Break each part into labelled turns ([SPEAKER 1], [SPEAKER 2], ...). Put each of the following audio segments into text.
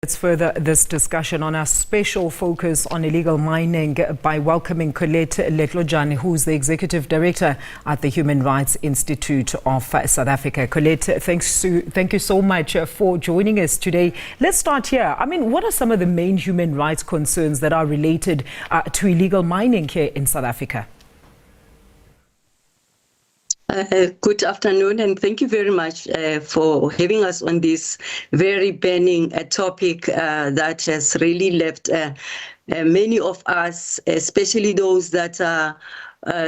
[SPEAKER 1] Let's further this discussion on our special focus on illegal mining by welcoming Corlet Letlojane, who's the Executive Director at the Human Rights Institute of South Africa. Corlet, thank you so much for joining us today. Let's start here. I mean, what are some of the main human rights concerns that are related to illegal mining here in South Africa?
[SPEAKER 2] Good afternoon, and thank you very much for having us on this very burning topic that has really left many of us, especially those that are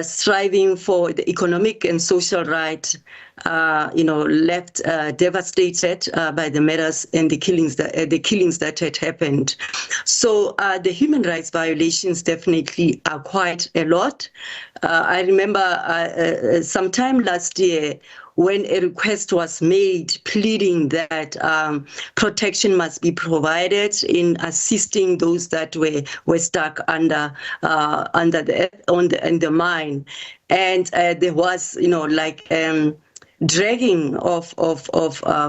[SPEAKER 2] striving for the economic and social right, left devastated by the matters and the killings that had happened. So the human rights violations definitely are quite a lot. I remember sometime last year when a request was made pleading that protection must be provided in assisting those that were stuck under the mine, and there was dragging of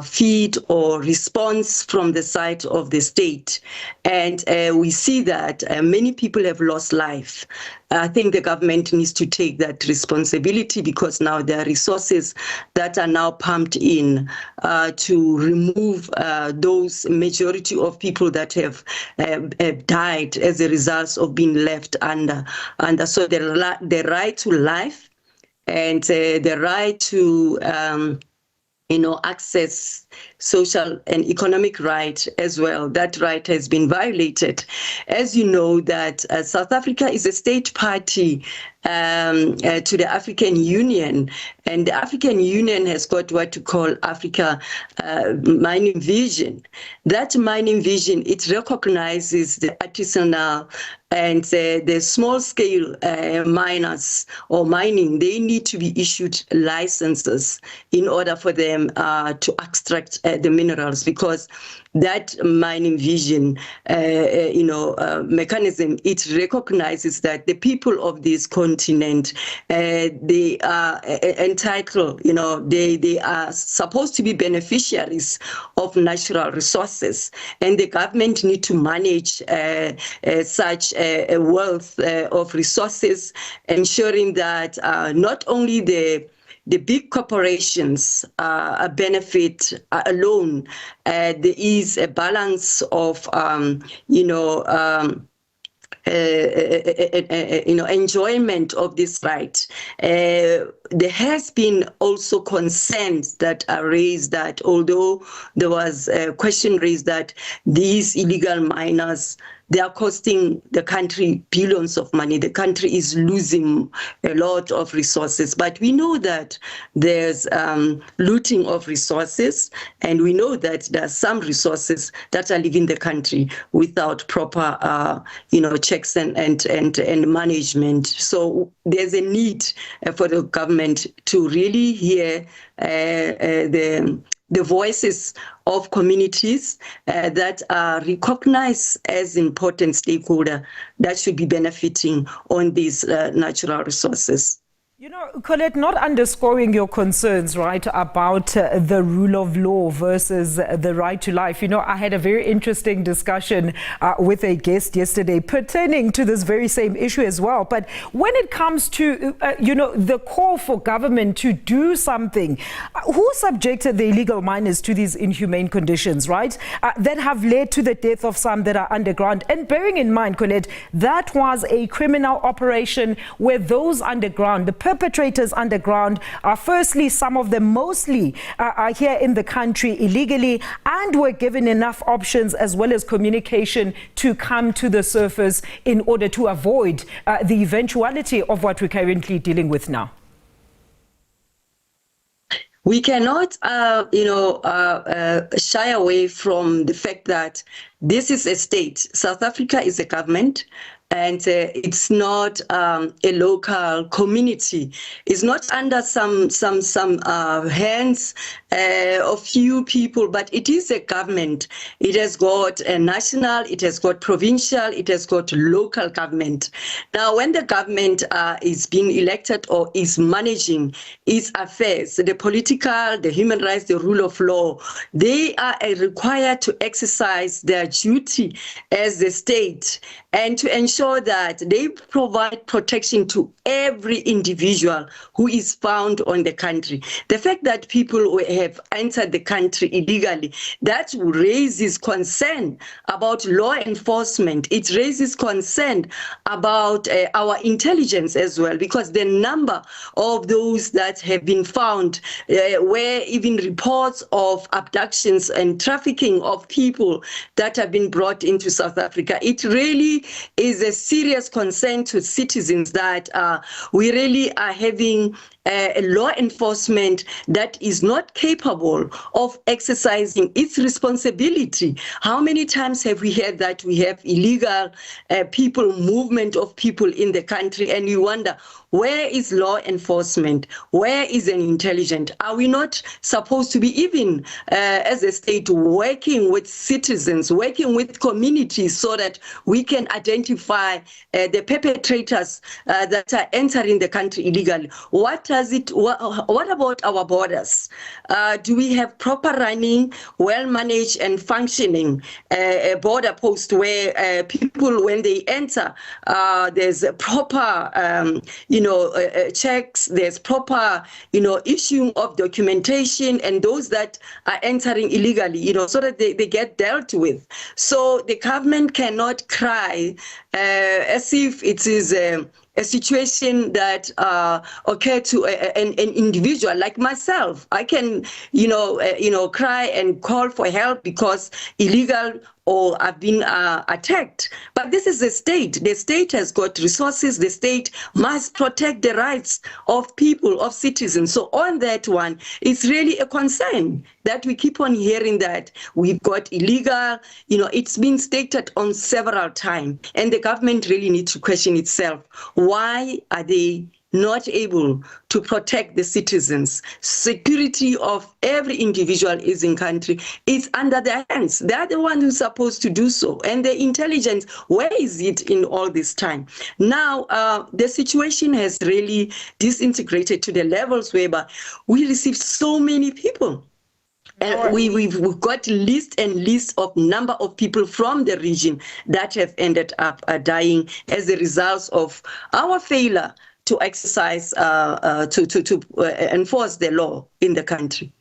[SPEAKER 2] feed or response from the side of the state. And we see that many people have lost life. I think the government needs to take that responsibility, because now there are resources that are now pumped in to remove those majority of people that have died as a result of being left under. So the right to life and the right to access social and economic right as well. That right has been violated. As you know, that South Africa is a state party to the African Union, and the African Union has got what to call Africa mining vision. That mining vision, it recognizes the artisanal and the small-scale miners or mining. They need to be issued licenses in order for them to extract the minerals, because that mining vision, mechanism, it recognizes that the people of this continent, they are entitled, they are supposed to be beneficiaries of natural resources, and the government need to manage such a wealth of resources, ensuring that not only the big corporations benefit alone. There is a balance of, enjoyment of this right. There has been also concerns that are raised that although there was a question raised that these illegal miners, they are costing the country billions of money. The country is losing a lot of resources. But we know that there's looting of resources, and we know that there are some resources that are leaving the country without proper, checks and management. So there's a need for the government to really hear the voices of communities that are recognized as important stakeholder that should be benefiting on these natural resources.
[SPEAKER 1] Corlet, not underscoring your concerns, right, about the rule of law versus the right to life. I had a very interesting discussion with a guest yesterday pertaining to this very same issue as well. But when it comes to, the call for government to do something, who subjected the illegal miners to these inhumane conditions, right, that have led to the death of some that are underground? And bearing in mind, Corlet, that was a criminal operation where those underground, the perpetrators underground, are firstly, some of them mostly are here in the country illegally, and were given enough options as well as communication to come to the surface in order to avoid the eventuality of what we're currently dealing with now.
[SPEAKER 2] We cannot, shy away from the fact that this is a state. South Africa is a government. and it's not a local community. It's not under some hands of few people, but it is a government. It has got a national, it has got provincial, it has got local government. Now, when the government is being elected or is managing its affairs, the political, the human rights, the rule of law, they are required to exercise their duty as the state and to ensure that they provide protection to every individual who is found on the country. The fact that people have entered the country illegally, that raises concern about law enforcement. It raises concern about our intelligence as well, because the number of those that have been found, where even reports of abductions and trafficking of people that have been brought into South Africa, it really is a serious concern to citizens that we really are having a law enforcement that is not capable of exercising its responsibility. How many times have we heard that we have illegal people, movement of people in the country, and you wonder, where is law enforcement? Where is an intelligence? Are we not supposed to be even as a state working with citizens, working with communities so that we can identify the perpetrators that are entering the country illegally? What about our borders? Do we have proper running, well-managed and functioning border post where people, when they enter, there's a proper, checks, there's proper, issuing of documentation, and those that are entering illegally, so that they get dealt with. So the government cannot cry as if it is a situation that occurred to an individual like myself. I can, cry and call for help because illegal or I've been attacked. But this is the state. The state has got resources. The state must protect the rights of people, of citizens. So on that one, it's really a concern that we keep on hearing that we've got illegal, it's been stated on several times. And the government really needs to question itself. Why are they not able to protect the citizens? Security of every individual is in country. It's under their hands. They're the ones who's supposed to do so. And the intelligence, where is it in all this time? Now, the situation has really disintegrated to the levels whereby we receive so many people. And we've got list and list of number of people from the region that have ended up dying as a result of our failure to exercise, to enforce the law in the country.